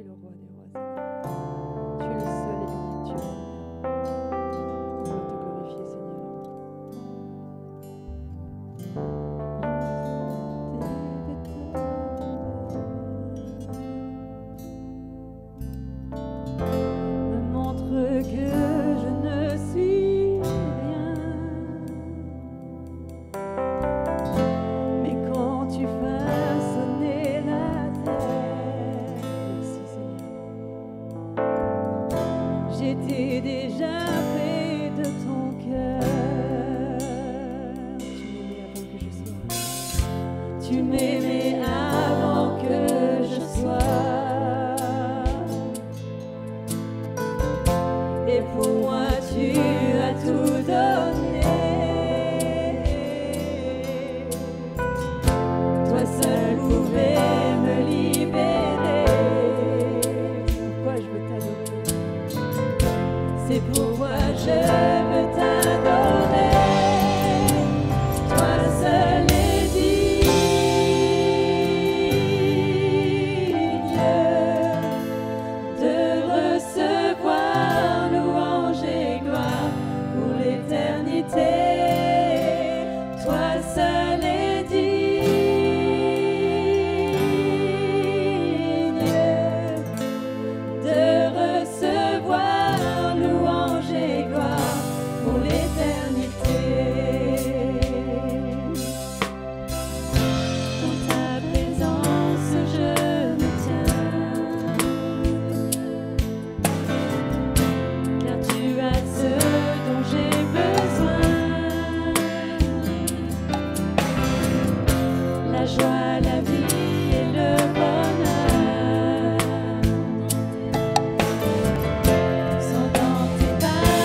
es le roi des rois, Seigneur. Tu es le seul et unique Dieu, Seigneur. Nous voulons te glorifier, Seigneur. Me montre que je ne suis rien, mais quand tu fasses sonner la terre, merci Seigneur, j'étais déjà près de ton cœur. Tu m'aimais avant que je sois. Et pour moi tu as tout donné. Toi seul pouvais me libérer. Pourquoi je veux t'adorer? C'est pourquoi je veux t'adorer. Toi seul est digne de recevoir louange et gloire pour l'éternité. Toi seul est digne de recevoir louange et gloire pour l'éternité. Dans ta présence je me tiens, car tu as ce dont j'ai besoin. La joie, la vie et le bonheur sont dans tes bras,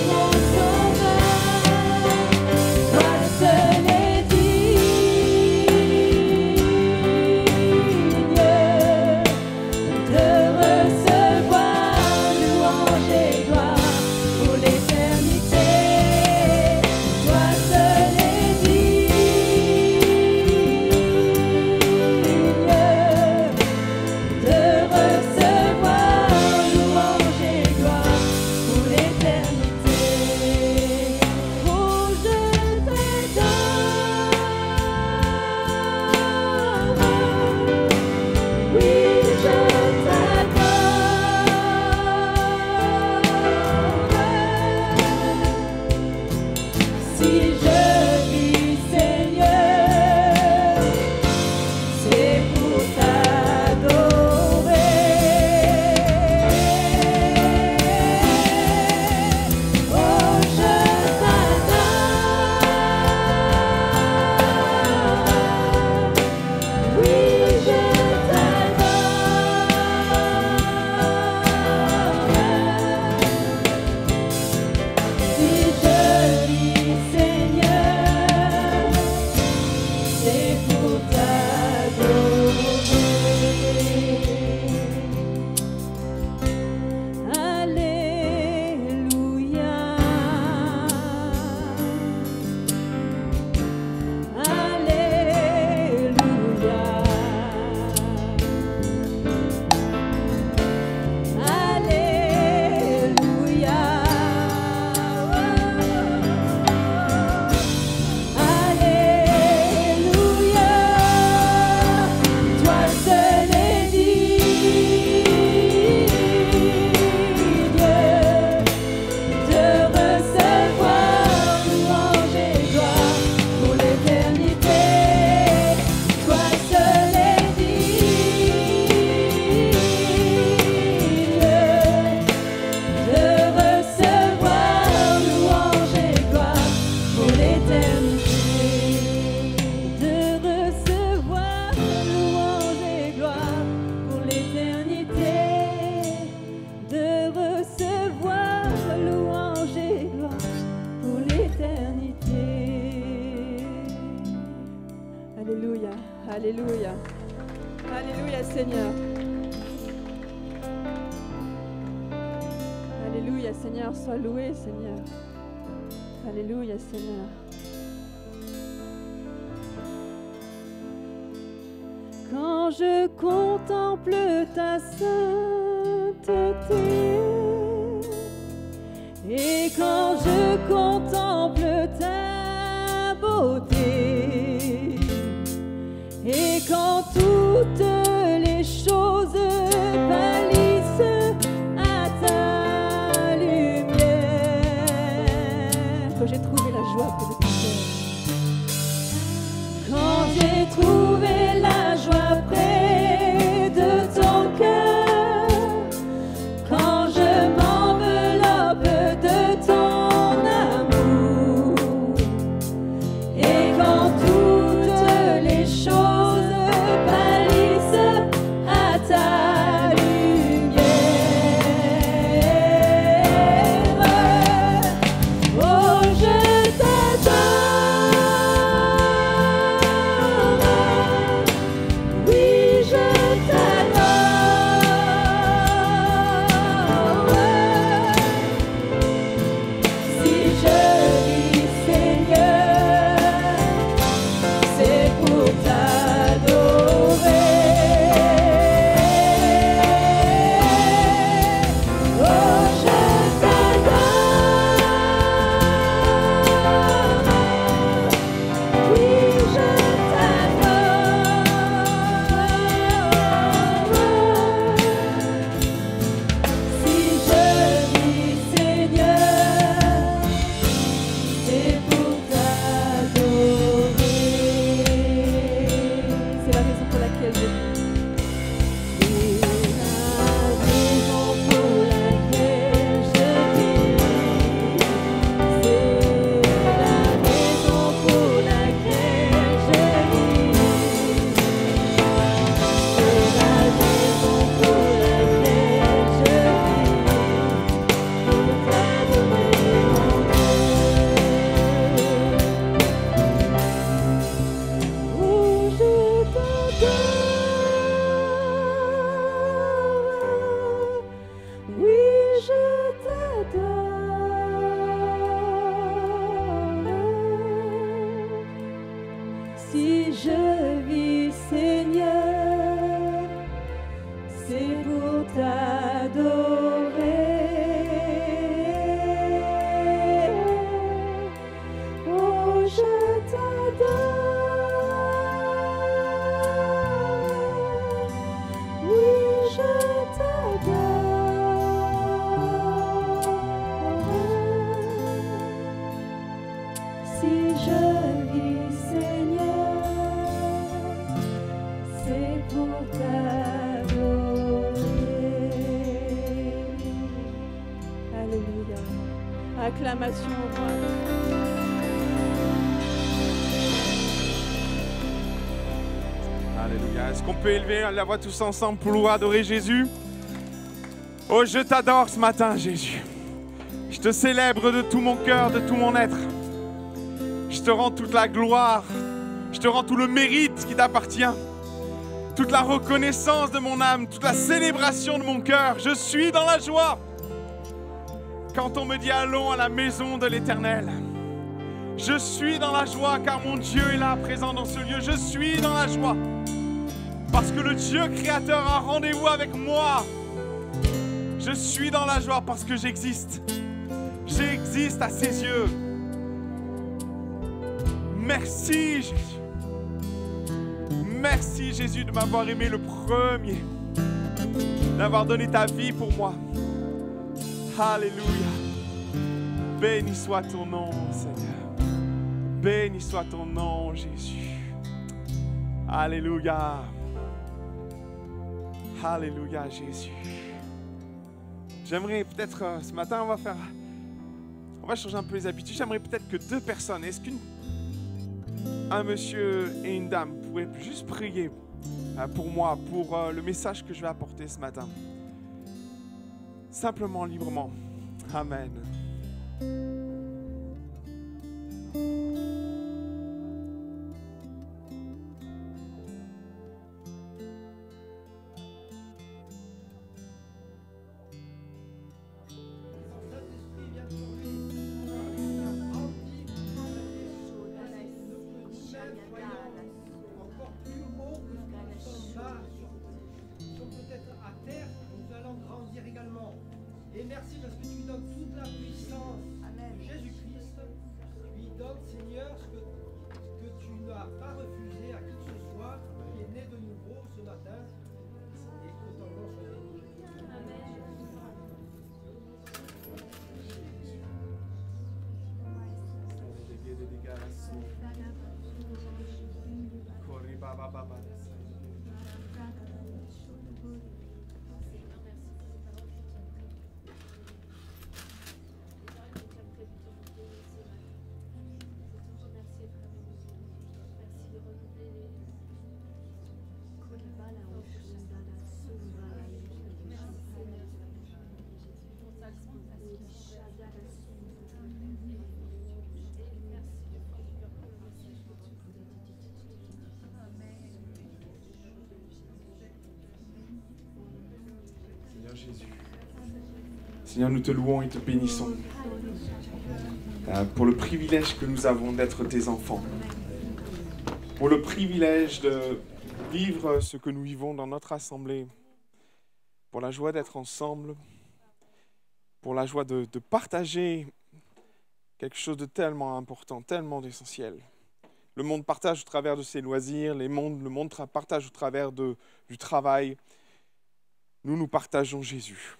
mon sauveur. Toi seul est digne de recevoir louange et gloire pour l'éternité. Toi seul est digne de recevoir louange et gloire pour l'éternité. Oh, je t'adore. Oui, je t'adore. Si je vis, Seigneur, c'est pour t'adorer. Oh, je t'adore. Oui, je t'adore. Si je vis, Seigneur, c'est pour t'adorer. Alléluia. Alléluia. Alléluia. Alléluia. Toi seul est digne de recevoir louange et gloire pour l'éternité. Toi seul est digne de recevoir louange et gloire pour l'éternité. De recevoir louange et gloire pour l'éternité. De recevoir louange et gloire pour l'éternité. Alléluia, alléluia, alléluia Seigneur. Alléluia Seigneur, sois loué Seigneur. Alléluia Seigneur. Quand je contemple ta sainteté et quand je contemple ta beauté et quand toutes les choses pâlissent à ta lumière, quand j'ai trouvé la joie pour le cœur, quand j'ai trouvé la joie près de ton cœur, quand je m'enveloppe de ton amour et quand toutes les choses pâlissent à ta lumière, oh je t'adore, oui je t'adore. Si je vis Seigneur, c'est pour t'adorer. Oh je t'adore, oui je t'adore. Si je vis Seigneur, c'est pour t'adorer. C'est la raison pour laquelle je vis. C'est la raison pour laquelle je vis. C'est la raison pour laquelle je vis. C'est la raison pour laquelle je vis. Pour t'adorer mon Dieu. Oh je t'adore, oui je t'adore. Si je vis Seigneur, c'est pour t'adorer. Oh je t'adore, oui je t'adore. Si je vis Seigneur, c'est pour t'adorer. Alléluia. Acclamation au roi. Alléluia. Est-ce qu'on peut élever la voix tous ensemble pour adorer Jésus? Oh, je t'adore ce matin, Jésus. Je te célèbre de tout mon cœur, de tout mon être. Je te rends toute la gloire. Je te rends tout le mérite qui t'appartient. Toute la reconnaissance de mon âme, toute la célébration de mon cœur. Je suis dans la joie. Quand on me dit allons à la maison de l'Éternel, je suis dans la joie car mon Dieu est là, présent dans ce lieu. Je suis dans la joie parce que le Dieu créateur a rendez-vous avec moi. Je suis dans la joie parce que j'existe. J'existe à ses yeux. Merci Jésus. Merci Jésus de m'avoir aimé le premier, d'avoir donné ta vie pour moi. Alléluia. Béni soit ton nom, Seigneur. Béni soit ton nom, Jésus. Alléluia. Alléluia, Jésus. J'aimerais peut-être, ce matin, on va changer un peu les habitudes. J'aimerais peut-être que deux personnes, est-ce qu'un monsieur et une dame pourraient juste prier pour moi, pour le message que je vais apporter ce matin. Simplement, librement. Amen. parce que tu n'as pas refusé à qui que ce soit qui est né de nouveau ce matin et que ton nom soit béni. Seigneur Jésus. Seigneur, nous te louons et te bénissons pour le privilège que nous avons d'être tes enfants, pour le privilège de vivre ce que nous vivons dans notre assemblée, pour la joie d'être ensemble, pour la joie de partager quelque chose de tellement important, tellement essentiel. Le monde partage au travers de ses loisirs, le monde partage au travers du travail. Nous partageons Jésus.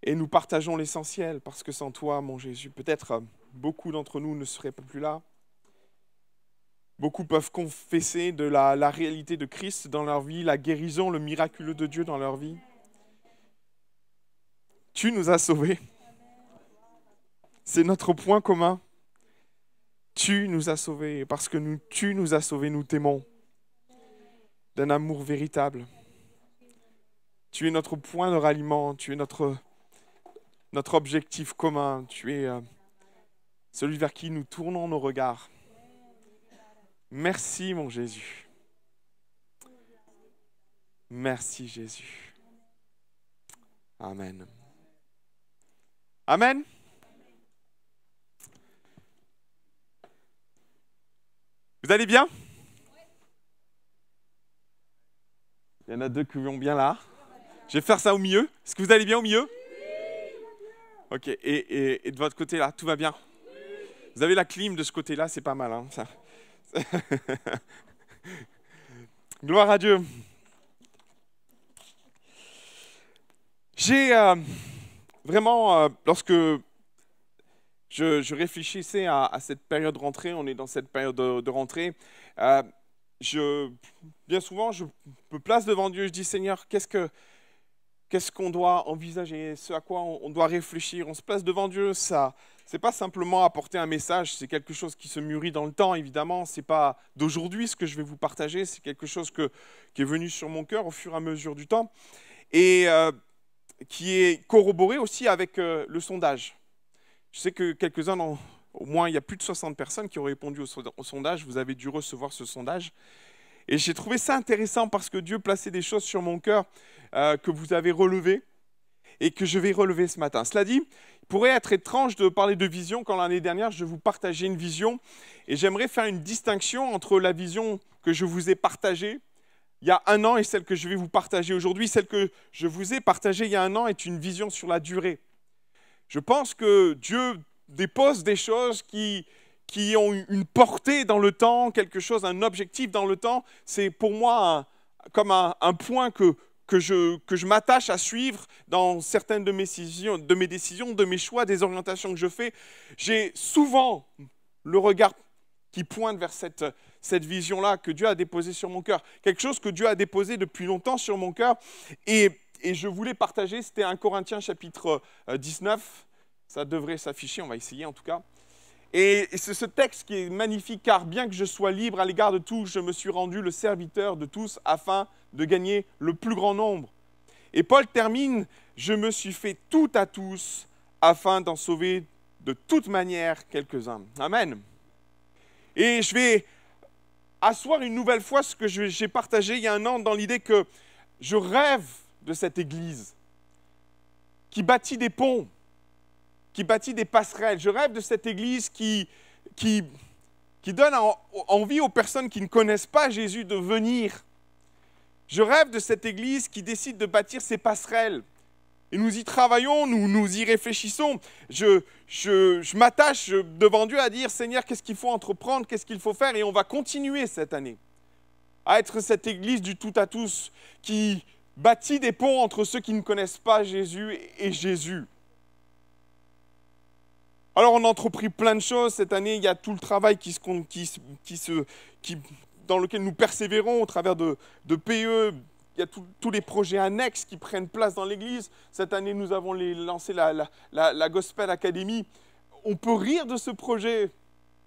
Et nous partageons l'essentiel, parce que sans toi, mon Jésus, peut-être beaucoup d'entre nous ne seraient pas plus là. Beaucoup peuvent confesser de la réalité de Christ dans leur vie, la guérison, le miraculeux de Dieu dans leur vie. Tu nous as sauvés. C'est notre point commun. Tu nous as sauvés. Et parce que tu nous as sauvés, nous t'aimons d'un amour véritable. Tu es notre point de ralliement. Tu es notre objectif commun. Tu es celui vers qui nous tournons nos regards. Merci, mon Jésus. Merci, Jésus. Amen. Amen. Vous allez bien? Il y en a deux qui vont bien là. Je vais faire ça au milieu. Est-ce que vous allez bien au milieu? Ok. Et de votre côté là, tout va bien? Vous avez la clim de ce côté-là, c'est pas mal. Hein, ça. Gloire à Dieu. J'ai vraiment, lorsque je réfléchissais à cette période de rentrée, on est dans cette période de rentrée, bien souvent, je me place devant Dieu, je dis, Seigneur, qu'est-ce qu'on doit envisager, ce à quoi on doit réfléchir. On se place devant Dieu, ça, c'est pas simplement apporter un message, c'est quelque chose qui se mûrit dans le temps, évidemment. C'est pas d'aujourd'hui ce que je vais vous partager, c'est quelque chose qui est venu sur mon cœur au fur et à mesure du temps et qui est corroboré aussi avec le sondage. Je sais que quelques-uns, au moins il y a plus de 60 personnes qui ont répondu au sondage, vous avez dû recevoir ce sondage. Et j'ai trouvé ça intéressant parce que Dieu plaçait des choses sur mon cœur que vous avez relevées et que je vais relever ce matin. Cela dit, il pourrait être étrange de parler de vision quand l'année dernière, je vous partageais une vision et j'aimerais faire une distinction entre la vision que je vous ai partagée il y a un an et celle que je vais vous partager aujourd'hui. Celle que je vous ai partagée il y a un an est une vision sur la durée. Je pense que Dieu dépose des choses qui ont une portée dans le temps, quelque chose, un objectif dans le temps. C'est pour moi comme un point que je m'attache à suivre dans certaines de mes décisions, de mes choix, des orientations que je fais. J'ai souvent le regard qui pointe vers cette vision-là que Dieu a déposée sur mon cœur. Quelque chose que Dieu a déposé depuis longtemps sur mon cœur. Et je voulais partager, c'était 1 Corinthiens chapitre 19. Ça devrait s'afficher, on va essayer en tout cas. Et c'est ce texte qui est magnifique, car bien que je sois libre à l'égard de tous, je me suis rendu le serviteur de tous afin de gagner le plus grand nombre. Et Paul termine, je me suis fait tout à tous afin d'en sauver de toute manière quelques-uns. Amen. Et je vais asseoir une nouvelle fois ce que j'ai partagé il y a un an dans l'idée que je rêve de cette église qui bâtit des ponts, qui bâtit des passerelles. Je rêve de cette église qui donne envie aux personnes qui ne connaissent pas Jésus de venir. Je rêve de cette église qui décide de bâtir ses passerelles. et nous y travaillons, nous y réfléchissons. Je m'attache devant Dieu à dire, Seigneur, qu'est-ce qu'il faut entreprendre, qu'est-ce qu'il faut faire, et on va continuer cette année à être cette église du tout à tous qui bâtit des ponts entre ceux qui ne connaissent pas Jésus et Jésus. Alors on a entrepris plein de choses cette année, il y a tout le travail dans lequel nous persévérons au travers de PE, il y a tous les projets annexes qui prennent place dans l'église. Cette année nous avons lancé la Gospel Academy. On peut rire de ce projet,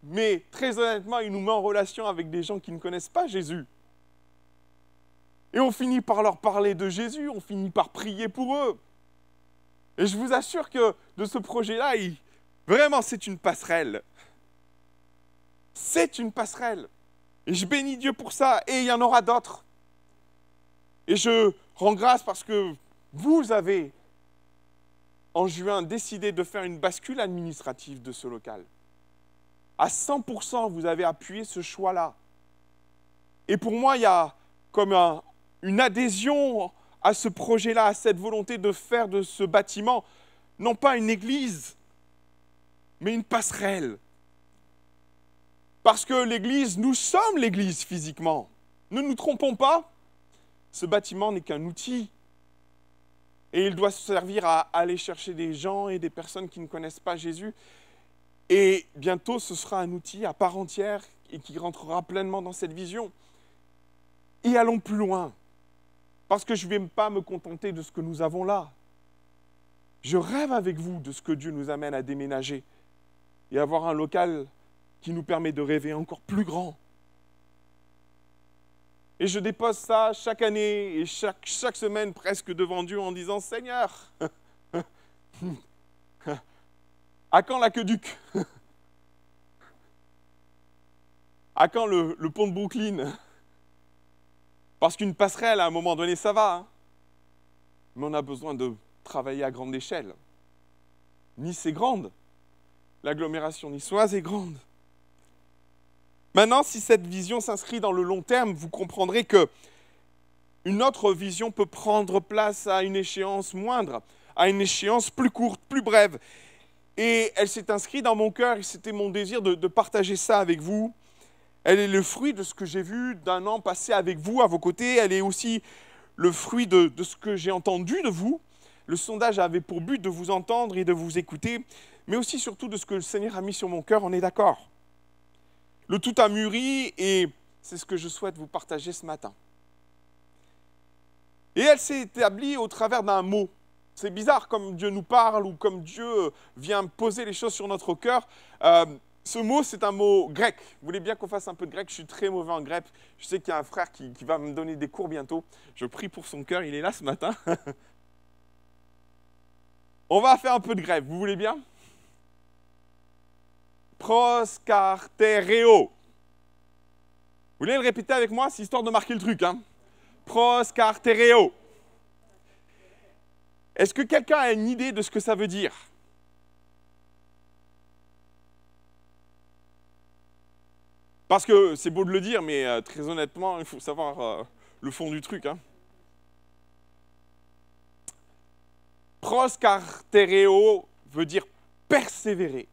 mais très honnêtement il nous met en relation avec des gens qui ne connaissent pas Jésus. Et on finit par leur parler de Jésus, on finit par prier pour eux. Et je vous assure que de ce projet-là, vraiment, c'est une passerelle. C'est une passerelle. Et je bénis Dieu pour ça. Et il y en aura d'autres. Et je rends grâce parce que vous avez, en juin, décidé de faire une bascule administrative de ce local. À 100%, vous avez appuyé ce choix-là. Et pour moi, il y a comme une adhésion à ce projet-là, à cette volonté de faire de ce bâtiment, non pas une église, mais une passerelle. Parce que l'église, nous sommes l'église physiquement. Ne nous trompons pas, ce bâtiment n'est qu'un outil. Et il doit servir à aller chercher des gens et des personnes qui ne connaissent pas Jésus. Et bientôt, ce sera un outil à part entière et qui rentrera pleinement dans cette vision. Et allons plus loin. Parce que je ne vais pas me contenter de ce que nous avons là. Je rêve avec vous de ce que Dieu nous amène à déménager et avoir un local qui nous permet de rêver encore plus grand. Et je dépose ça chaque année et chaque semaine presque devant Dieu en disant « Seigneur, à quand l'aqueduc? À quand le pont de Brooklyn ?» Parce qu'une passerelle, à un moment donné, ça va. Hein, mais on a besoin de travailler à grande échelle. Nice est grande. L'agglomération niçoise est grande. Maintenant, si cette vision s'inscrit dans le long terme, vous comprendrez qu'une autre vision peut prendre place à une échéance moindre, à une échéance plus courte, plus brève. Et elle s'est inscrite dans mon cœur et c'était mon désir de partager ça avec vous. Elle est le fruit de ce que j'ai vu d'un an passé avec vous, à vos côtés. Elle est aussi le fruit de ce que j'ai entendu de vous. Le sondage avait pour but de vous entendre et de vous écouter, mais aussi surtout de ce que le Seigneur a mis sur mon cœur, on est d'accord. Le tout a mûri et c'est ce que je souhaite vous partager ce matin. Et elle s'est établie au travers d'un mot. C'est bizarre comme Dieu nous parle ou comme Dieu vient poser les choses sur notre cœur. Ce mot, c'est un mot grec. Vous voulez bien qu'on fasse un peu de grec? Je suis très mauvais en grec. Je sais qu'il y a un frère qui va me donner des cours bientôt. Je prie pour son cœur, il est là ce matin. On va faire un peu de grec, vous voulez bien? Proskartereo. Vous voulez le répéter avec moi? C'est histoire de marquer le truc. Hein? Proskartereo. Est-ce que quelqu'un a une idée de ce que ça veut dire? Parce que c'est beau de le dire, mais très honnêtement, il faut savoir le fond du truc. Hein. Proskartereo veut dire persévérer.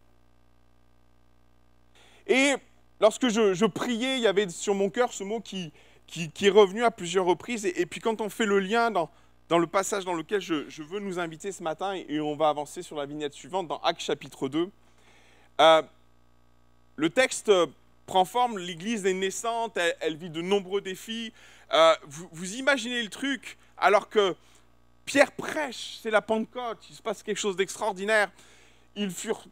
Et lorsque je priais, il y avait sur mon cœur ce mot qui est revenu à plusieurs reprises. Et puis quand on fait le lien dans le passage dans lequel je veux nous inviter ce matin, et on va avancer sur la vignette suivante, dans Actes chapitre 2, le texte prend forme, l'Église est naissante, elle vit de nombreux défis. Vous imaginez le truc, alors que Pierre prêche, c'est la Pentecôte, il se passe quelque chose d'extraordinaire. Ils furent,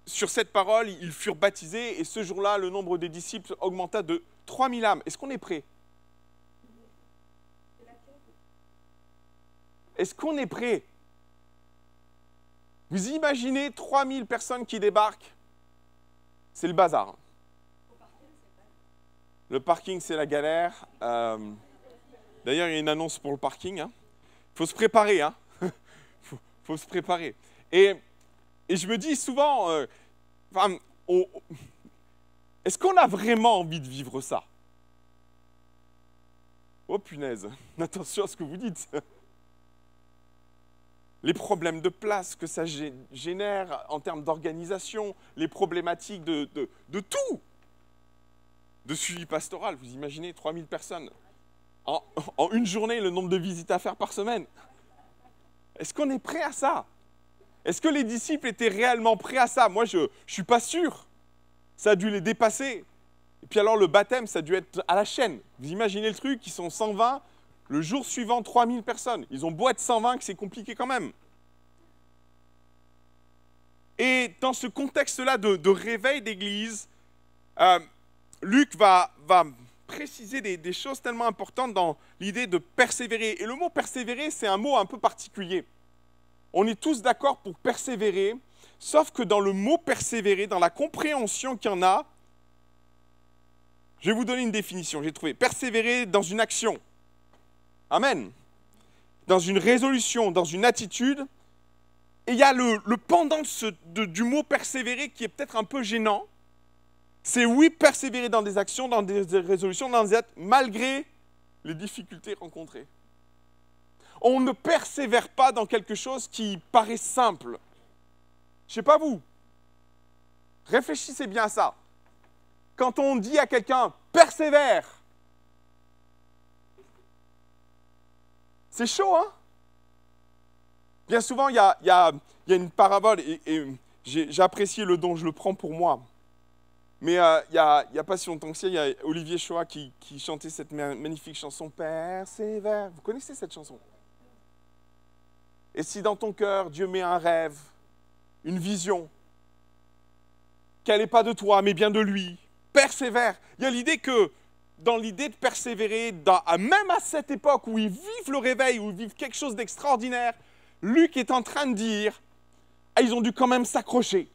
sur cette parole, ils furent baptisés, et ce jour-là, le nombre des disciples augmenta de 3000 âmes. Est-ce qu'on est prêt? Est-ce qu'on est prêt? Vous imaginez 3000 personnes qui débarquent? C'est le bazar. Le parking, c'est la galère. D'ailleurs, il y a une annonce pour le parking. Hein. Faut se préparer. Hein. faut se préparer. Et je me dis souvent, est-ce qu'on a vraiment envie de vivre ça? Oh punaise, attention à ce que vous dites. les problèmes de place que ça génère en termes d'organisation, les problématiques de tout, de suivi pastoral. Vous imaginez 3000 personnes en une journée, le nombre de visites à faire par semaine. Est-ce qu'on est prêt à ça? Est-ce que les disciples étaient réellement prêts à ça? Moi, je ne suis pas sûr. Ça a dû les dépasser. Et puis alors, le baptême, ça a dû être à la chaîne. Vous imaginez le truc, ils sont 120, le jour suivant, 3000 personnes. Ils ont beau être 120, que c'est compliqué quand même. Et dans ce contexte-là de réveil d'église, Luc va préciser des choses tellement importantes dans l'idée de persévérer. Et le mot persévérer, c'est un mot un peu particulier. On est tous d'accord pour persévérer, sauf que dans le mot persévérer, dans la compréhension qu'il y en a, je vais vous donner une définition. J'ai trouvé persévérer dans une action. Amen. Dans une résolution, dans une attitude. Et il y a le pendant du mot persévérer qui est peut-être un peu gênant. C'est oui, persévérer dans des actions, dans des résolutions, dans des actes, malgré les difficultés rencontrées. On ne persévère pas dans quelque chose qui paraît simple. Je ne sais pas vous. Réfléchissez bien à ça. Quand on dit à quelqu'un « persévère », c'est chaud, hein? Bien souvent, il y a une parabole, et j'ai apprécié le don, je le prends pour moi. Mais il n'y a pas si longtemps que ça, il y a Olivier Choa qui chantait cette magnifique chanson « Persévère ». Vous connaissez cette chanson? Et si dans ton cœur, Dieu met un rêve, une vision, qu'elle n'est pas de toi, mais bien de lui, persévère. Il y a l'idée que, dans l'idée de persévérer, même à cette époque où ils vivent le réveil, où ils vivent quelque chose d'extraordinaire, Luc est en train de dire, ils ont dû quand même s'accrocher.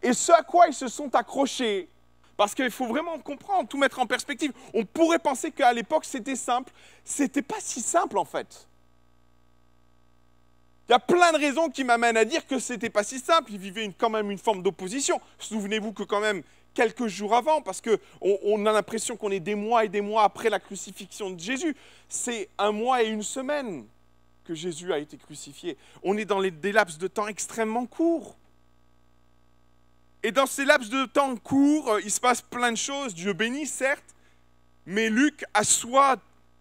Et ce à quoi ils se sont accrochés, parce qu'il faut vraiment comprendre, tout mettre en perspective. On pourrait penser qu'à l'époque, c'était simple. C'était pas si simple, en fait. Il y a plein de raisons qui m'amènent à dire que c'était pas si simple. Ils vivaient quand même une forme d'opposition. Souvenez-vous que quand même, quelques jours avant, parce qu'on a l'impression qu'on est des mois et des mois après la crucifixion de Jésus. C'est 1 mois et 1 semaine que Jésus a été crucifié. On est dans des laps de temps extrêmement courts. Et dans ces laps de temps courts, il se passe plein de choses. Dieu bénit, certes, mais Luc assoit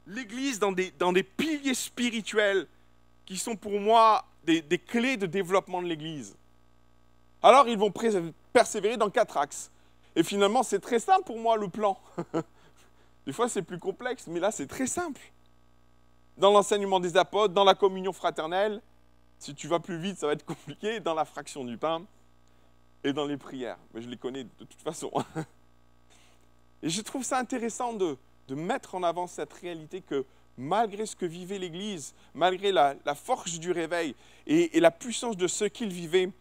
l'Église dans des piliers spirituels qui sont pour moi des clés de développement de l'Église. Alors, ils vont persévérer dans 4 axes. Et finalement, c'est très simple pour moi, le plan. Des fois, c'est plus complexe, mais là, c'est très simple. Dans l'enseignement des apôtres, dans la communion fraternelle, si tu vas plus vite, ça va être compliqué, dans la fraction du pain, et dans les prières. Mais je les connais de toute façon. Et je trouve ça intéressant de mettre en avant cette réalité que malgré ce que vivait l'Église, malgré la force du réveil et la puissance de ce qu'il vivait,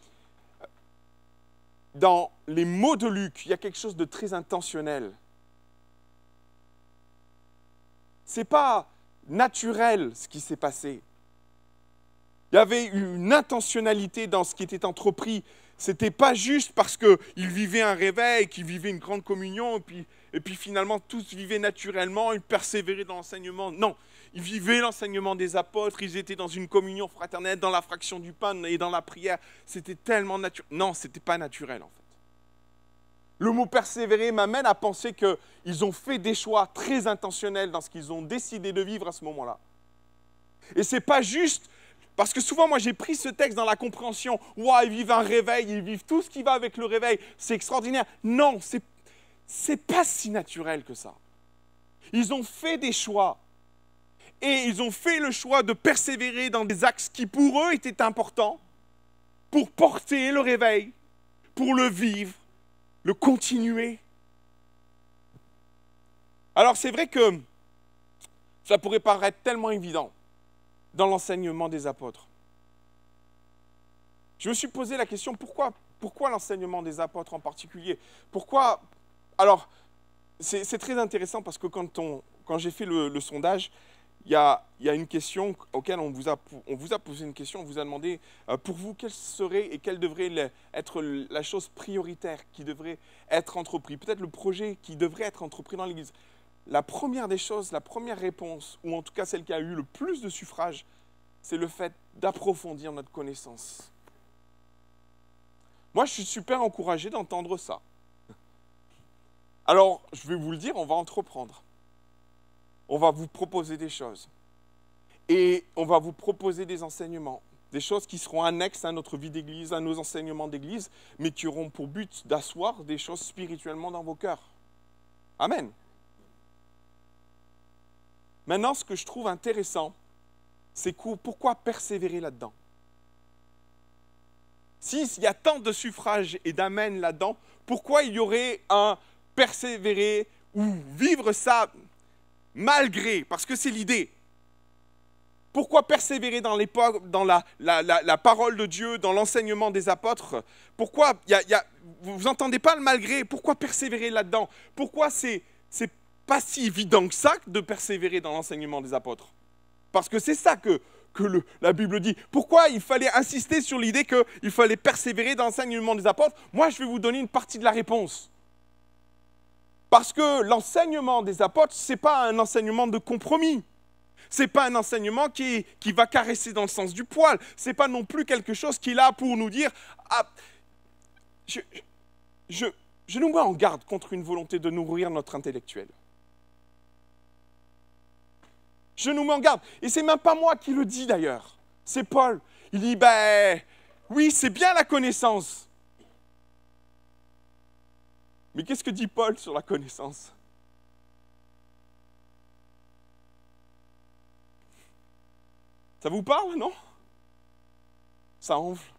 dans les mots de Luc, il y a quelque chose de très intentionnel. Ce n'est pas naturel ce qui s'est passé. Il y avait une intentionnalité dans ce qui était entrepris. Ce n'était pas juste parce qu'ils vivaient un réveil, qu'ils vivaient une grande communion, et puis finalement tous vivaient naturellement, ils persévéraient dans l'enseignement. Non, ils vivaient l'enseignement des apôtres, ils étaient dans une communion fraternelle, dans la fraction du pain et dans la prière. C'était tellement naturel. Non, ce n'était pas naturel en fait. Le mot persévérer m'amène à penser qu'ils ont fait des choix très intentionnels dans ce qu'ils ont décidé de vivre à ce moment-là. Et ce n'est pas juste, parce que souvent moi j'ai pris ce texte dans la compréhension, wow, ils vivent un réveil, ils vivent tout ce qui va avec le réveil, c'est extraordinaire. Non, c'est pas si naturel que ça. Ils ont fait des choix. Et ils ont fait le choix de persévérer dans des axes qui pour eux étaient importants, pour porter le réveil, pour le vivre, le continuer. Alors c'est vrai que ça pourrait paraître tellement évident dans l'enseignement des apôtres. Je me suis posé la question, pourquoi l'enseignement des apôtres en particulier? Pourquoi? Alors, c'est très intéressant parce que quand j'ai fait le sondage, il y a une question auquel on vous a posé une question, on vous a demandé, pour vous, quelle serait et quelle devrait être la chose prioritaire qui devrait être entreprise, peut-être le projet qui devrait être entrepris dans l'Église. La première des choses, la première réponse, ou en tout cas celle qui a eu le plus de suffrages, c'est le fait d'approfondir notre connaissance. Moi, je suis super encouragé d'entendre ça. Alors, je vais vous le dire, on va entreprendre. On va vous proposer des choses. Et on va vous proposer des enseignements. Des choses qui seront annexes à notre vie d'église, à nos enseignements d'église, mais qui auront pour but d'asseoir des choses spirituellement dans vos cœurs. Amen. Maintenant, ce que je trouve intéressant, c'est pourquoi persévérer là-dedans? S'il y a tant de suffrages et d'amen là-dedans, pourquoi il y aurait un persévérer ou vivre ça malgré? Parce que c'est l'idée. Pourquoi persévérer dans l'époque, dans la parole de Dieu, dans l'enseignement des apôtres? Pourquoi vous n'entendez pas le malgré? Pourquoi persévérer là-dedans? Pourquoi c'est pas si évident que ça de persévérer dans l'enseignement des apôtres? Parce que c'est ça que la Bible dit. Pourquoi il fallait insister sur l'idée qu'il fallait persévérer dans l'enseignement des apôtres? Moi, je vais vous donner une partie de la réponse. Parce que l'enseignement des apôtres, ce n'est pas un enseignement de compromis. Ce n'est pas un enseignement qui va caresser dans le sens du poil. Ce n'est pas non plus quelque chose qui est là pour nous dire ah, je nous mets en garde contre une volonté de nourrir notre intellectuel. Je nous mets en garde. Et ce n'est même pas moi qui le dis d'ailleurs. C'est Paul. Il dit, ben oui, c'est bien la connaissance. Mais qu'est-ce que dit Paul sur la connaissance? Ça vous parle, non? Ça enfle.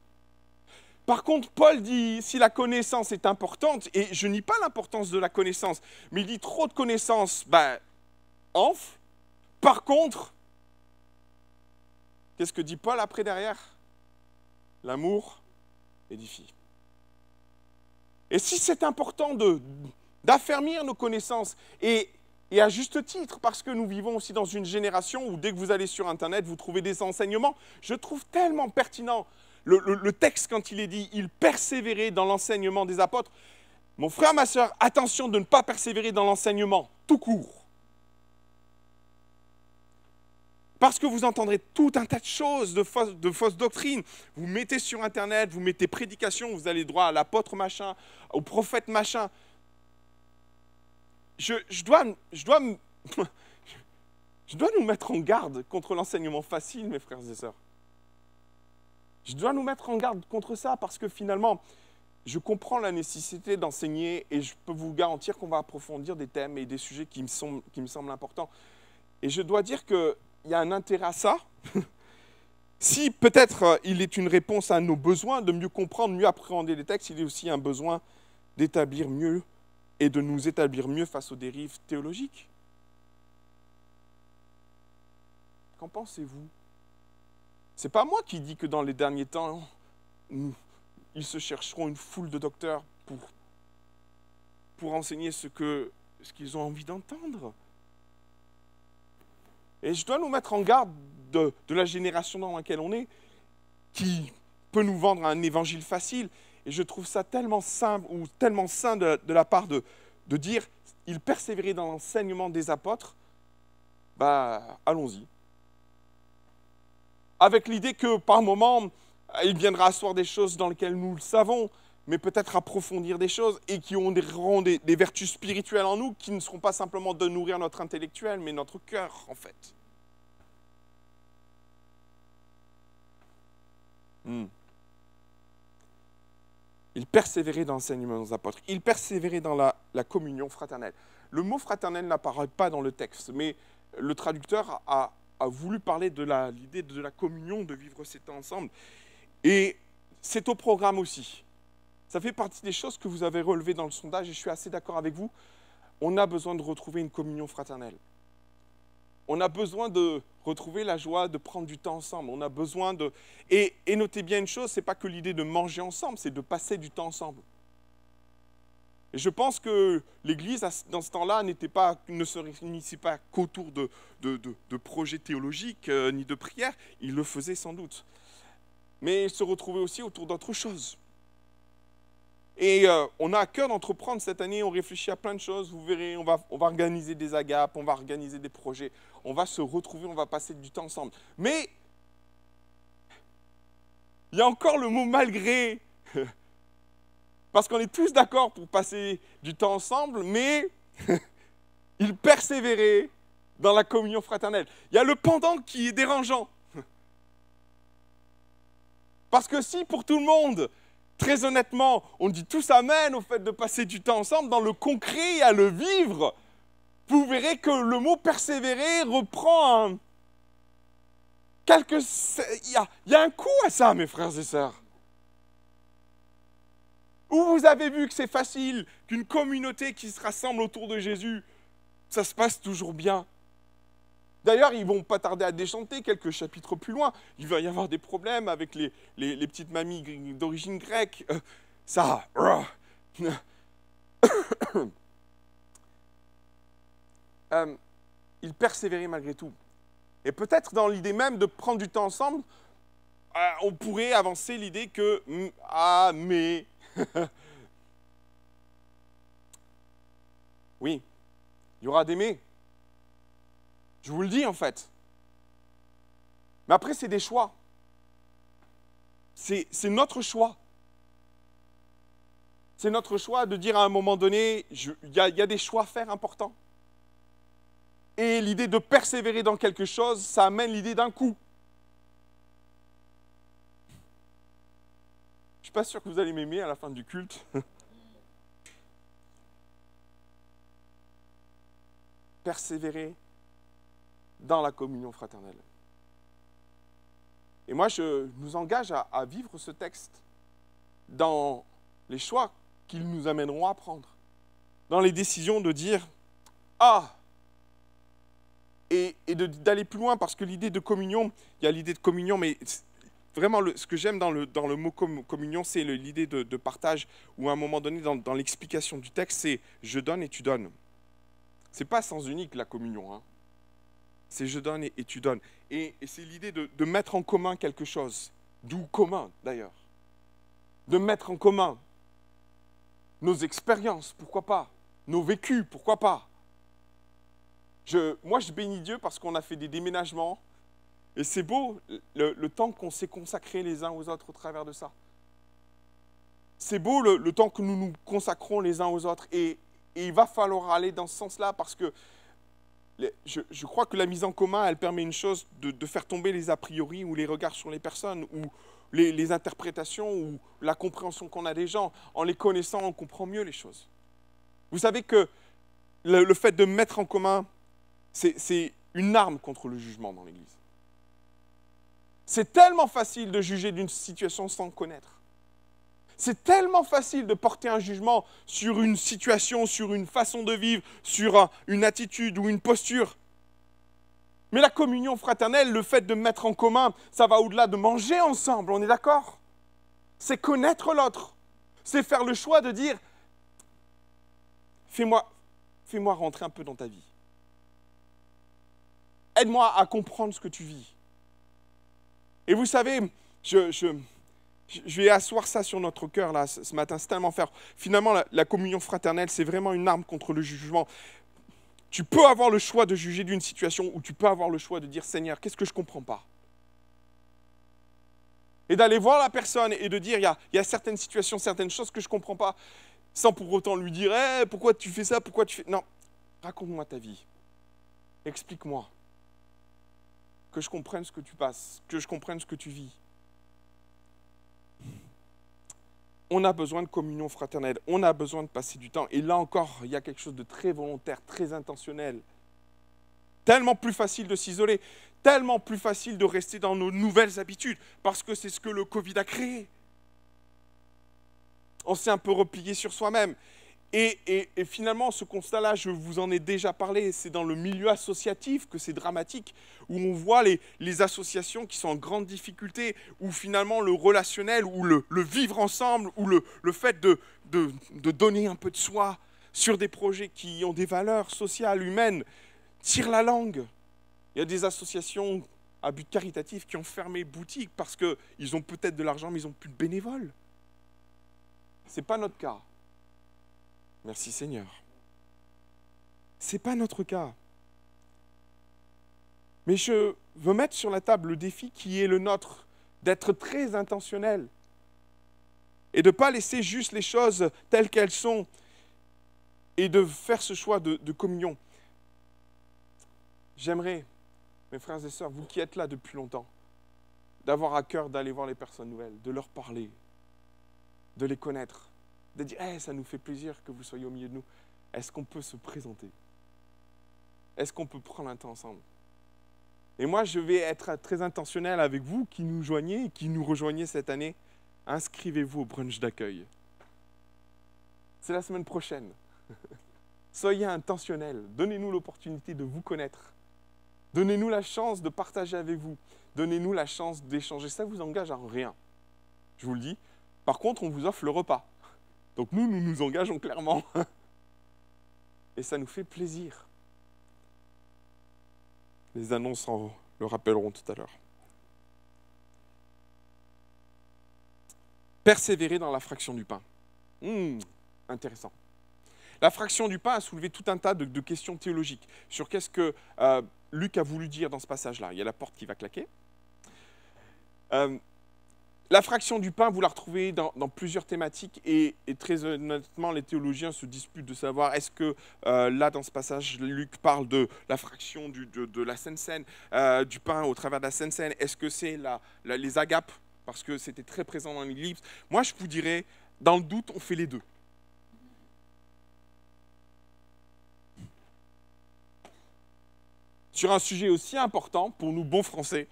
Par contre, Paul dit, si la connaissance est importante, et je nie pas l'importance de la connaissance, mais il dit trop de connaissance, ben, enfle. Par contre, qu'est-ce que dit Paul après derrière? L'amour édifie. Et si c'est important d'affermir nos connaissances, et à juste titre, parce que nous vivons aussi dans une génération où dès que vous allez sur Internet, vous trouvez des enseignements, je trouve tellement pertinent le texte quand il est dit « il persévérait dans l'enseignement des apôtres ». Mon frère, ma sœur, attention de ne pas persévérer dans l'enseignement, tout court. Parce que vous entendrez tout un tas de choses, de fausses doctrines. Vous mettez sur Internet, vous mettez prédication, vous allez droit à l'apôtre machin, au prophète machin. Je dois nous mettre en garde contre l'enseignement facile, mes frères et sœurs. Je dois nous mettre en garde contre ça parce que finalement, je comprends la nécessité d'enseigner et je peux vous garantir qu'on va approfondir des thèmes et des sujets qui me semblent importants. Et je dois dire qu'il y a un intérêt à ça. Si peut-être il est une réponse à nos besoins de mieux comprendre, mieux appréhender les textes, il est aussi un besoin d'établir mieux et de nous établir mieux face aux dérives théologiques. Qu'en pensez-vous? Ce n'est pas moi qui dis que dans les derniers temps, ils se chercheront une foule de docteurs pour enseigner ce qu'ils ont envie d'entendre. Et je dois nous mettre en garde de la génération dans laquelle on est, qui peut nous vendre un évangile facile. Et je trouve ça tellement simple ou tellement sain de la part de dire « il persévérait dans l'enseignement des apôtres », bah allons-y. Avec l'idée que par moment, il viendra asseoir des choses dans lesquelles nous le savons, mais peut-être approfondir des choses et qui auront des vertus spirituelles en nous qui ne seront pas simplement de nourrir notre intellectuel, mais notre cœur, en fait. Il persévérait dans l'enseignement des apôtres. Il persévérait dans la communion fraternelle. Le mot fraternel n'apparaît pas dans le texte, mais le traducteur a voulu parler de l'idée de la communion, de vivre ces temps ensemble. Et c'est au programme aussi. Ça fait partie des choses que vous avez relevées dans le sondage, et je suis assez d'accord avec vous. On a besoin de retrouver une communion fraternelle. On a besoin de retrouver la joie de prendre du temps ensemble. On a besoin de... Et notez bien une chose, ce n'est pas que l'idée de manger ensemble, c'est de passer du temps ensemble. Et je pense que l'Église, dans ce temps-là, ne se réunissait pas qu'autour de projets théologiques ni de prières. Il le faisait sans doute. Mais il se retrouvait aussi autour d'autres choses. Et on a à cœur d'entreprendre cette année, on réfléchit à plein de choses, vous verrez, on va organiser des agapes, on va organiser des projets, on va se retrouver, on va passer du temps ensemble. Mais il y a encore le mot malgré. Parce qu'on est tous d'accord pour passer du temps ensemble, mais il persévérait dans la communion fraternelle. Il y a le pendant qui est dérangeant. Parce que si pour tout le monde, très honnêtement, on dit tous amen au fait de passer du temps ensemble, dans le concret et à le vivre, vous verrez que le mot persévérer reprend un... Il y a un coup à ça, mes frères et sœurs. Où vous avez vu que c'est facile, qu'une communauté qui se rassemble autour de Jésus, ça se passe toujours bien. D'ailleurs, ils ne vont pas tarder à déchanter quelques chapitres plus loin. Il va y avoir des problèmes avec les petites mamies d'origine grecque. Ils persévéraient malgré tout. Et peut-être dans l'idée même de prendre du temps ensemble, on pourrait avancer l'idée que « Ah, mais... » Oui, il y aura des « mais ». Je vous le dis en fait. Mais après, c'est des choix. C'est notre choix. C'est notre choix de dire à un moment donné, il y a des choix à faire importants. Et l'idée de persévérer dans quelque chose, ça amène l'idée d'un coup. Je ne suis pas sûr que vous allez m'aimer à la fin du culte. Persévérer dans la communion fraternelle. Et moi, je nous engage à vivre ce texte dans les choix qu'ils nous amèneront à prendre. Dans les décisions de dire « Ah !» et d'aller plus loin, parce que l'idée de communion, il y a l'idée de communion, mais vraiment, ce que j'aime dans le mot communion, c'est l'idée de partage, où à un moment donné, dans l'explication du texte, c'est « je donne et tu donnes ». Ce n'est pas sens unique, la communion, hein. C'est « je donne et tu donnes ». Et c'est l'idée de mettre en commun quelque chose, d'où commun, d'ailleurs. De mettre en commun nos expériences, pourquoi pas, nos vécus, pourquoi pas. Moi, je bénis Dieu parce qu'on a fait des déménagements, et c'est beau le temps qu'on s'est consacré les uns aux autres au travers de ça. C'est beau le temps que nous nous consacrons les uns aux autres, et il va falloir aller dans ce sens-là, parce que je crois que la mise en commun, elle permet une chose, de faire tomber les a priori ou les regards sur les personnes, ou les interprétations, ou la compréhension qu'on a des gens. En les connaissant, on comprend mieux les choses. Vous savez que le fait de mettre en commun, c'est une arme contre le jugement dans l'Église. C'est tellement facile de juger d'une situation sans connaître. C'est tellement facile de porter un jugement sur une situation, sur une façon de vivre, sur une attitude ou une posture. Mais la communion fraternelle, le fait de mettre en commun, ça va au-delà de manger ensemble, on est d'accord? C'est connaître l'autre. C'est faire le choix de dire « fais-moi rentrer un peu dans ta vie. Aide-moi à comprendre ce que tu vis. » Et vous savez, je vais asseoir ça sur notre cœur là, ce matin, c'est tellement fort. Finalement, la communion fraternelle, c'est vraiment une arme contre le jugement. Tu peux avoir le choix de juger d'une situation, ou tu peux avoir le choix de dire « Seigneur, qu'est-ce que je ne comprends pas ?» Et d'aller voir la personne et de dire « il y a certaines situations, certaines choses que je ne comprends pas », sans pour autant lui dire hey, « pourquoi tu fais ça, pourquoi tu fais… » Non, raconte-moi ta vie. Explique-moi. Que je comprenne ce que tu passes, que je comprenne ce que tu vis. On a besoin de communion fraternelle, on a besoin de passer du temps. Et là encore, il y a quelque chose de très volontaire, très intentionnel. Tellement plus facile de s'isoler, tellement plus facile de rester dans nos nouvelles habitudes, parce que c'est ce que le Covid a créé. On s'est un peu replié sur soi-même. Et finalement, ce constat-là, je vous en ai déjà parlé, c'est dans le milieu associatif que c'est dramatique, où on voit les associations qui sont en grande difficulté, où finalement le relationnel, ou le vivre ensemble, ou le fait de donner un peu de soi sur des projets qui ont des valeurs sociales, humaines, tire la langue. Il y a des associations à but caritatif qui ont fermé boutique parce qu'ils ont peut-être de l'argent, mais ils n'ont plus de bénévoles. Ce n'est pas notre cas. Merci Seigneur. Ce n'est pas notre cas. Mais je veux mettre sur la table le défi qui est le nôtre d'être très intentionnel et de ne pas laisser juste les choses telles qu'elles sont et de faire ce choix de communion. J'aimerais, mes frères et sœurs, vous qui êtes là depuis longtemps, d'avoir à cœur d'aller voir les personnes nouvelles, de leur parler, de les connaître, de dire hey, « ça nous fait plaisir que vous soyez au milieu de nous ». Est-ce qu'on peut se présenter? Est-ce qu'on peut prendre un temps ensemble? Et moi, je vais être très intentionnel avec vous qui nous joignez, qui nous rejoignez cette année. Inscrivez-vous au brunch d'accueil. C'est la semaine prochaine. Soyez intentionnels. Donnez-nous l'opportunité de vous connaître. Donnez-nous la chance de partager avec vous. Donnez-nous la chance d'échanger. Ça ne vous engage à rien. Je vous le dis. Par contre, on vous offre le repas. Donc nous nous engageons clairement. Et ça nous fait plaisir. Les annonces le rappelleront tout à l'heure. Persévérer dans la fraction du pain. Intéressant. La fraction du pain a soulevé tout un tas de questions théologiques sur qu'est-ce que Luc a voulu dire dans ce passage-là. Il y a la porte qui va claquer. La fraction du pain, vous la retrouvez dans plusieurs thématiques et très honnêtement, les théologiens se disputent de savoir est-ce que là, dans ce passage, Luc parle de la fraction de la Sainte Seine, du pain au travers de la Sainte Seine. Est-ce que c'est les agapes? Parce que c'était très présent dans l'Église. Moi, je vous dirais, dans le doute, on fait les deux. Sur un sujet aussi important, pour nous, bons Français,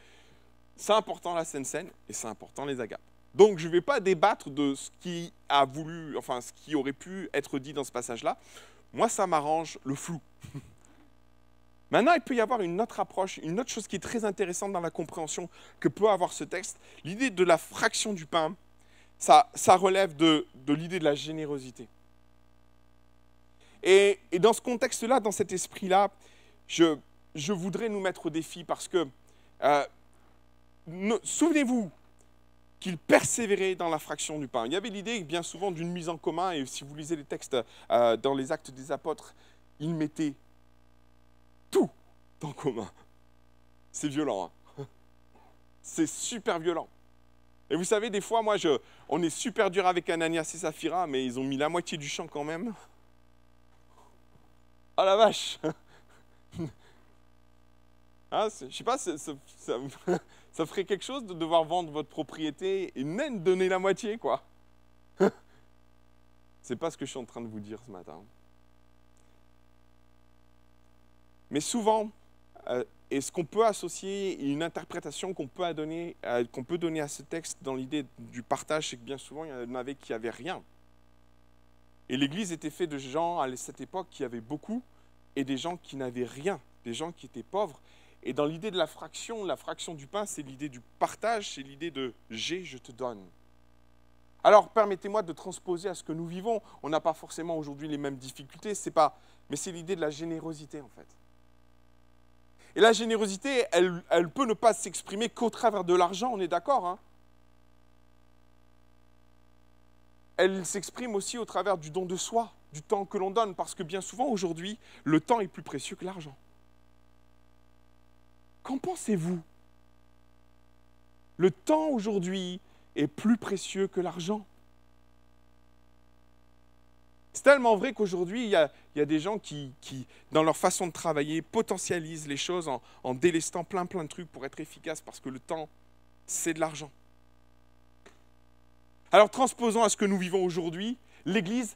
c'est important la Sainte Seine et c'est important les agapes. Donc, je ne vais pas débattre de ce qui a voulu, enfin, ce qui aurait pu être dit dans ce passage-là. Moi, ça m'arrange le flou. Maintenant, il peut y avoir une autre approche, une autre chose qui est très intéressante dans la compréhension que peut avoir ce texte. L'idée de la fraction du pain, ça relève de l'idée de la générosité. Et dans ce contexte-là, dans cet esprit-là, je voudrais nous mettre au défi parce que, souvenez-vous qu'il persévérait dans la fraction du pain. Il y avait l'idée bien souvent d'une mise en commun, et si vous lisez les textes dans les Actes des Apôtres, ils mettaient tout en commun. C'est violent, hein? C'est super violent. Et vous savez, des fois, on est super dur avec Ananias et Saphira, mais ils ont mis la moitié du champ quand même. Ah la vache! Hein, je ne sais pas, ça ferait quelque chose de devoir vendre votre propriété et même donner la moitié, quoi. C'est pas ce que je suis en train de vous dire ce matin. Mais souvent, et ce qu'on peut associer, une interprétation qu'on peut donner à ce texte dans l'idée du partage, c'est que bien souvent, il y en avait qui n'avaient rien. Et l'Église était faite de gens à cette époque qui avaient beaucoup et des gens qui n'avaient rien, des gens qui étaient pauvres. Et dans l'idée de la fraction du pain, c'est l'idée du partage, c'est l'idée de « j'ai, je te donne ». Alors, permettez-moi de transposer à ce que nous vivons. On n'a pas forcément aujourd'hui les mêmes difficultés, mais c'est l'idée de la générosité, en fait. Et la générosité, elle peut ne pas s'exprimer qu'au travers de l'argent, on est d'accord, hein? Elle s'exprime aussi au travers du don de soi, du temps que l'on donne, parce que bien souvent, aujourd'hui, le temps est plus précieux que l'argent. Qu'en pensez-vous? Le temps aujourd'hui est plus précieux que l'argent. C'est tellement vrai qu'aujourd'hui, il y a des gens qui, dans leur façon de travailler, potentialisent les choses en délestant plein de trucs pour être efficaces, parce que le temps, c'est de l'argent. Alors, transposons à ce que nous vivons aujourd'hui, l'Église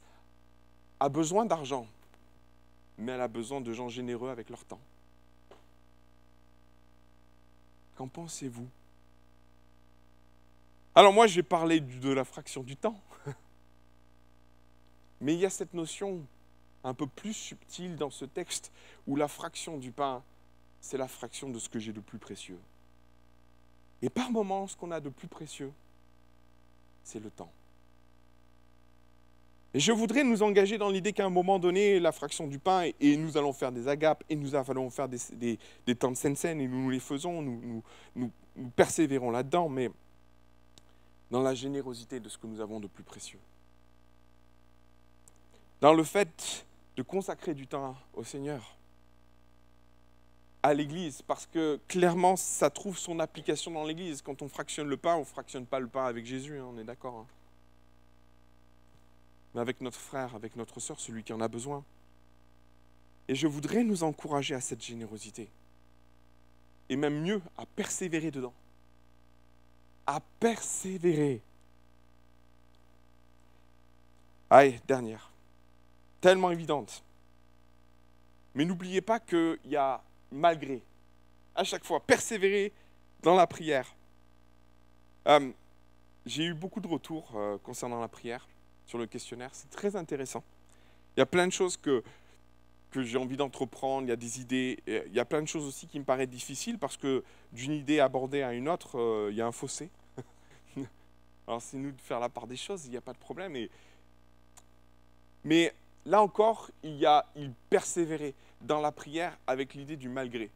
a besoin d'argent, mais elle a besoin de gens généreux avec leur temps. Qu'en pensez-vous? Alors moi, je vais parler de la fraction du temps. Mais il y a cette notion un peu plus subtile dans ce texte où la fraction du pain, c'est la fraction de ce que j'ai de plus précieux. Et par moments, ce qu'on a de plus précieux, c'est le temps. Et je voudrais nous engager dans l'idée qu'à un moment donné, la fraction du pain, et nous allons faire des agapes, et nous allons faire des temps de Sainte Seine, et nous les faisons, nous persévérons là-dedans, mais dans la générosité de ce que nous avons de plus précieux. Dans le fait de consacrer du temps au Seigneur, à l'Église, parce que clairement, ça trouve son application dans l'Église. Quand on fractionne le pain, on ne fractionne pas le pain avec Jésus, hein, on est d'accord. Hein. Mais avec notre frère, avec notre sœur, celui qui en a besoin. Et je voudrais nous encourager à cette générosité. Et même mieux, à persévérer dedans. À persévérer. Allez, dernière. Tellement évidente. Mais n'oubliez pas qu'il y a malgré. À chaque fois, persévérer dans la prière. J'ai eu beaucoup de retours concernant la prière sur le questionnaire. C'est très intéressant. Il y a plein de choses que j'ai envie d'entreprendre, il y a des idées, il y a plein de choses aussi qui me paraissent difficiles parce que d'une idée abordée à une autre, il y a un fossé. Alors c'est nous de faire la part des choses, il n'y a pas de problème. Mais là encore, il persévérait dans la prière avec l'idée du malgré.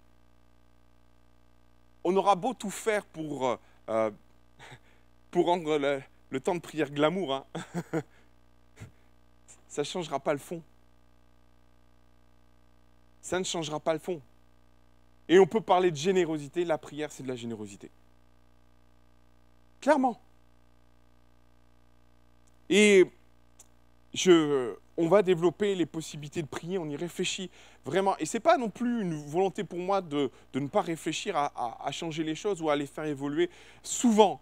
On aura beau tout faire pour rendre le temps de prière glamour, hein. Ça ne changera pas le fond. Ça ne changera pas le fond. Et on peut parler de générosité, la prière, c'est de la générosité. Clairement. Et on va développer les possibilités de prier, on y réfléchit vraiment. Et ce n'est pas non plus une volonté pour moi de ne pas réfléchir à changer les choses ou à les faire évoluer. Souvent,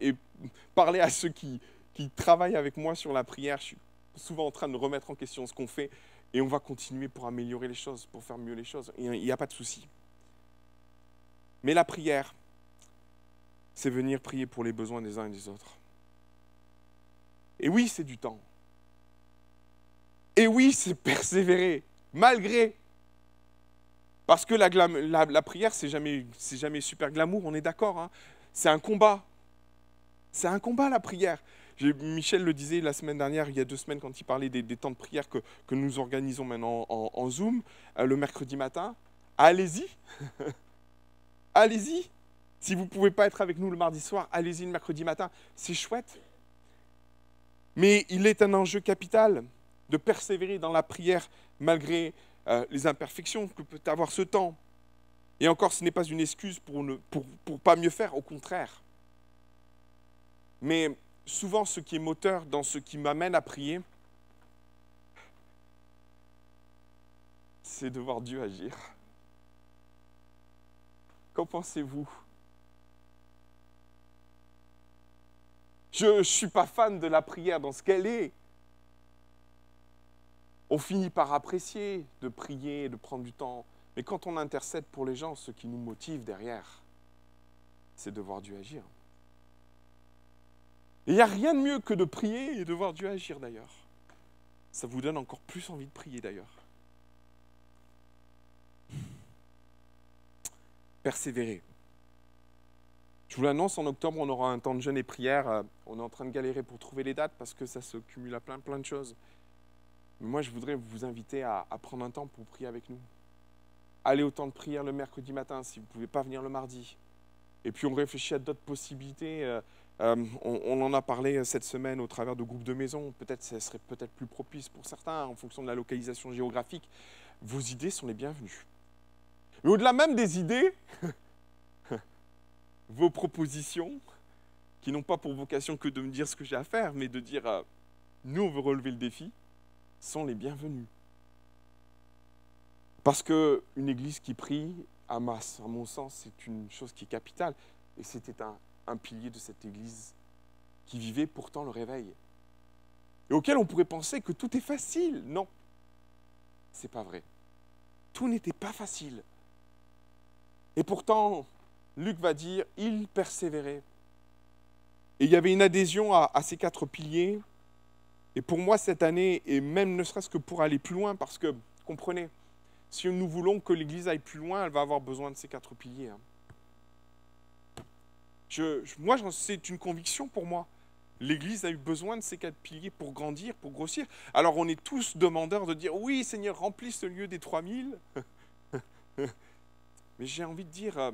et parler à ceux qui travaillent avec moi sur la prière, je suis souvent en train de remettre en question ce qu'on fait. Et on va continuer pour améliorer les choses, pour faire mieux les choses. Il n'y a pas de souci. Mais la prière, c'est venir prier pour les besoins des uns et des autres. Et oui, c'est du temps. Et oui, c'est persévérer, malgré. Parce que la prière, c'est jamais super glamour, on est d'accord. Hein. C'est un combat. C'est un combat, la prière. Michel le disait la semaine dernière, il y a 2 semaines, quand il parlait des temps de prière que nous organisons maintenant en Zoom, le mercredi matin. Allez-y. Allez-y. Si vous ne pouvez pas être avec nous le mardi soir, allez-y le mercredi matin. C'est chouette. Mais il est un enjeu capital de persévérer dans la prière malgré les imperfections que peut avoir ce temps. Et encore, ce n'est pas une excuse pour pas mieux faire, au contraire. Mais souvent, ce qui est moteur dans ce qui m'amène à prier, c'est de voir Dieu agir. Qu'en pensez-vous? Je ne suis pas fan de la prière dans ce qu'elle est. On finit par apprécier de prier, de prendre du temps. Mais quand on intercède pour les gens, ce qui nous motive derrière, c'est de voir Dieu agir. Et il n'y a rien de mieux que de prier et de voir Dieu agir d'ailleurs. Ça vous donne encore plus envie de prier d'ailleurs. Persévérer. Je vous l'annonce, en octobre, on aura un temps de jeûne et prière. On est en train de galérer pour trouver les dates parce que ça se cumule à plein de choses. Mais moi, je voudrais vous inviter à prendre un temps pour prier avec nous. Allez au temps de prière le mercredi matin si vous ne pouvez pas venir le mardi. Et puis on réfléchit à d'autres possibilités. On en a parlé cette semaine au travers de groupes de maison. Peut-être ça serait peut-être plus propice pour certains en fonction de la localisation géographique. Vos idées sont les bienvenues. Mais au-delà même des idées, vos propositions, qui n'ont pas pour vocation que de me dire ce que j'ai à faire, mais de dire nous on veut relever le défi, sont les bienvenues. Parce qu'une église qui prie, à mon sens, c'est une chose qui est capitale. Et c'était un pilier de cette église qui vivait pourtant le réveil. Et auquel on pourrait penser que tout est facile. Non, c'est pas vrai. Tout n'était pas facile. Et pourtant, Luc va dire, il persévérait. Et il y avait une adhésion à ces 4 piliers. Et pour moi, cette année, et même ne serait-ce que pour aller plus loin, parce que, comprenez, si nous voulons que l'Église aille plus loin, elle va avoir besoin de ces 4 piliers. C'est une conviction pour moi. L'Église a eu besoin de ces 4 piliers pour grandir, pour grossir. Alors on est tous demandeurs de dire, oui Seigneur, remplis ce lieu des 3000. Mais j'ai envie de dire,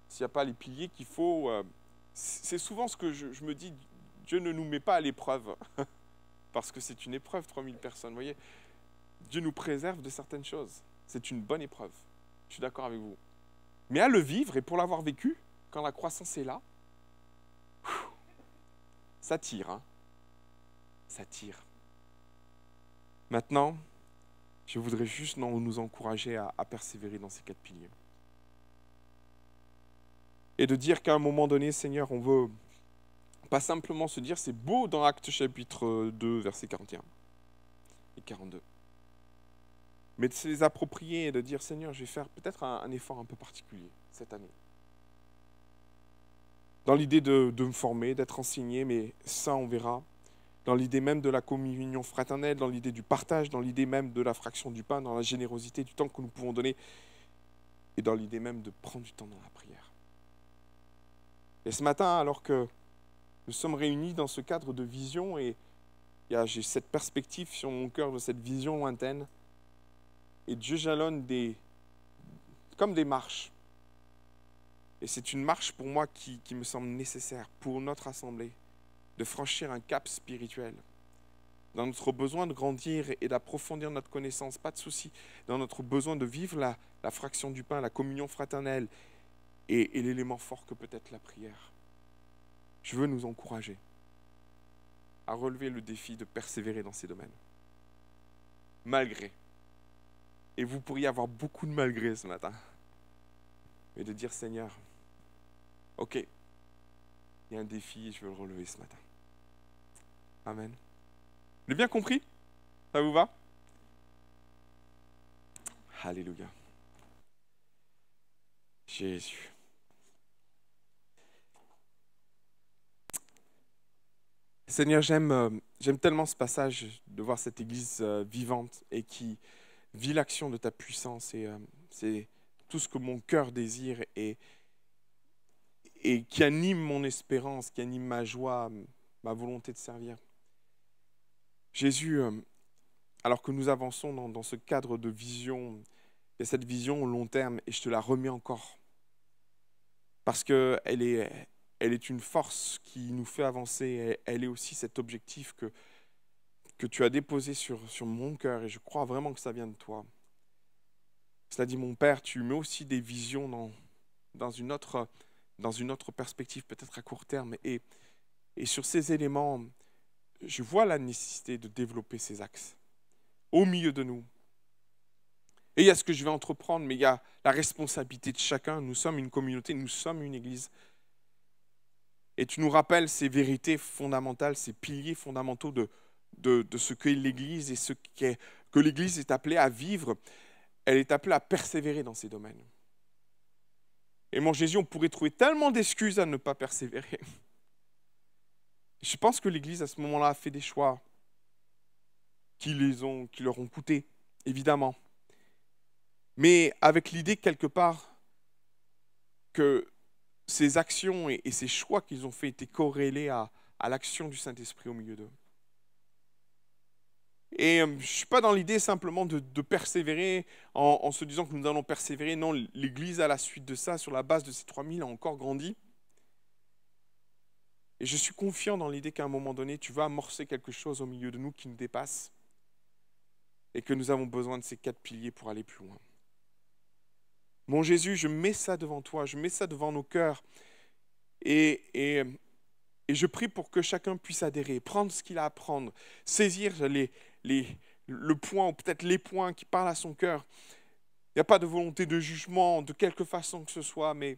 s'il n'y a pas les piliers qu'il faut, c'est souvent ce que je me dis, Dieu ne nous met pas à l'épreuve. Parce que c'est une épreuve, 3000 personnes, vous voyez. Dieu nous préserve de certaines choses. C'est une bonne épreuve. Je suis d'accord avec vous. Mais à le vivre et pour l'avoir vécu, quand la croissance est là, ça tire, hein? Ça tire. Maintenant, je voudrais juste nous encourager à persévérer dans ces 4 piliers. Et de dire qu'à un moment donné, Seigneur, on veut pas simplement se dire, c'est beau dans Actes chapitre 2, versets 41 et 42. Mais de se les approprier et de dire, Seigneur, je vais faire peut-être un effort un peu particulier cette année. Dans l'idée de me former, d'être enseigné, mais ça, on verra. Dans l'idée même de la communion fraternelle, dans l'idée du partage, dans l'idée même de la fraction du pain, dans la générosité du temps que nous pouvons donner, et dans l'idée même de prendre du temps dans la prière. Et ce matin, alors que nous sommes réunis dans ce cadre de vision, et j'ai cette perspective sur mon cœur de cette vision lointaine, et Dieu jalonne comme des marches. Et c'est une marche pour moi qui me semble nécessaire pour notre assemblée, de franchir un cap spirituel. Dans notre besoin de grandir et d'approfondir notre connaissance, pas de souci. Dans notre besoin de vivre la fraction du pain, la communion fraternelle et l'élément fort que peut être la prière. Je veux nous encourager à relever le défi de persévérer dans ces domaines. Malgré. Et vous pourriez avoir beaucoup de malgré ce matin. Mais de dire, Seigneur, ok, il y a un défi et je veux le relever ce matin. Amen. Vous avez bien compris? Ça vous va? Alléluia. Jésus. Seigneur, j'aime tellement ce passage de voir cette église vivante et qui vit l'action de ta puissance. Et c'est tout ce que mon cœur désire et qui anime mon espérance, qui anime ma joie, ma volonté de servir. Jésus, alors que nous avançons dans ce cadre de vision, il y a cette vision au long terme et je te la remets encore. Parce qu'elle est une force qui nous fait avancer. Elle est aussi cet objectif que tu as déposé sur mon cœur et je crois vraiment que ça vient de toi. Cela dit, mon Père, tu mets aussi des visions dans une autre perspective, peut-être à court terme. Et sur ces éléments, je vois la nécessité de développer ces axes au milieu de nous. Et il y a ce que je vais entreprendre, mais il y a la responsabilité de chacun. Nous sommes une communauté, nous sommes une église. Et tu nous rappelles ces vérités fondamentales, ces piliers fondamentaux de ce qu'est l'église et ce que l'église est appelée à vivre. Elle est appelée à persévérer dans ces domaines. Et mon Jésus, on pourrait trouver tellement d'excuses à ne pas persévérer. Je pense que l'Église, à ce moment-là, a fait des choix qui leur ont coûté, évidemment. Mais avec l'idée, quelque part, que ces actions et ces choix qu'ils ont faits étaient corrélés à l'action du Saint-Esprit au milieu d'eux. Et je ne suis pas dans l'idée simplement de persévérer en se disant que nous allons persévérer. Non, l'Église, à la suite de ça, sur la base de ces 3000, a encore grandi. Et je suis confiant dans l'idée qu'à un moment donné, tu vas amorcer quelque chose au milieu de nous qui nous dépasse et que nous avons besoin de ces 4 piliers pour aller plus loin. Mon Jésus, je mets ça devant toi, je mets ça devant nos cœurs et je prie pour que chacun puisse adhérer, prendre ce qu'il a à prendre, saisir le point ou peut-être les points qui parlent à son cœur. Il n'y a pas de volonté de jugement de quelque façon que ce soit, mais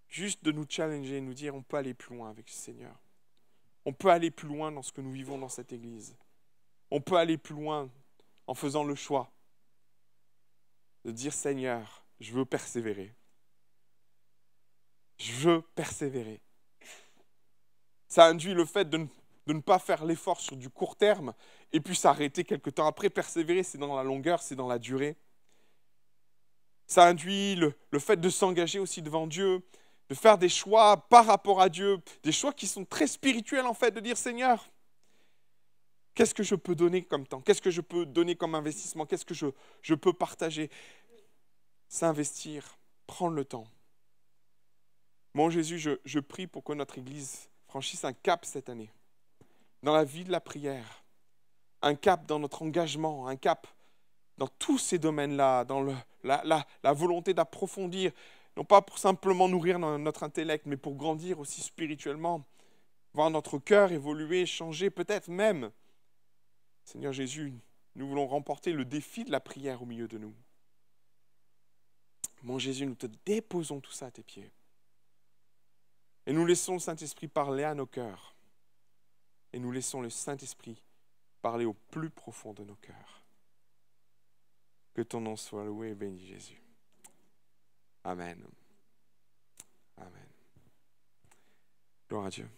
juste de nous challenger, nous dire on peut aller plus loin avec le Seigneur. On peut aller plus loin dans ce que nous vivons dans cette église. On peut aller plus loin en faisant le choix de dire Seigneur, je veux persévérer. Je veux persévérer. Ça induit le fait de ne pas faire l'effort sur du court terme et puis s'arrêter quelque temps après. Persévérer, c'est dans la longueur, c'est dans la durée. Ça induit le fait de s'engager aussi devant Dieu, de faire des choix par rapport à Dieu, des choix qui sont très spirituels en fait, de dire Seigneur, qu'est-ce que je peux donner comme temps? Qu'est-ce que je peux donner comme investissement? Qu'est-ce que je peux partager? S'investir, prendre le temps. Mon Jésus, je prie pour que notre Église franchisse un cap cette année, dans la vie de la prière, un cap dans notre engagement, un cap dans tous ces domaines-là, dans la volonté d'approfondir, non pas pour simplement nourrir notre intellect, mais pour grandir aussi spirituellement, voir notre cœur évoluer, changer, peut-être même. Seigneur Jésus, nous voulons remporter le défi de la prière au milieu de nous. Mon Jésus, nous te déposons tout ça à tes pieds. Et nous laissons le Saint-Esprit parler à nos cœurs. Et nous laissons le Saint-Esprit parler au plus profond de nos cœurs. Que ton nom soit loué et béni, Jésus. Amen. Amen. Gloire à Dieu.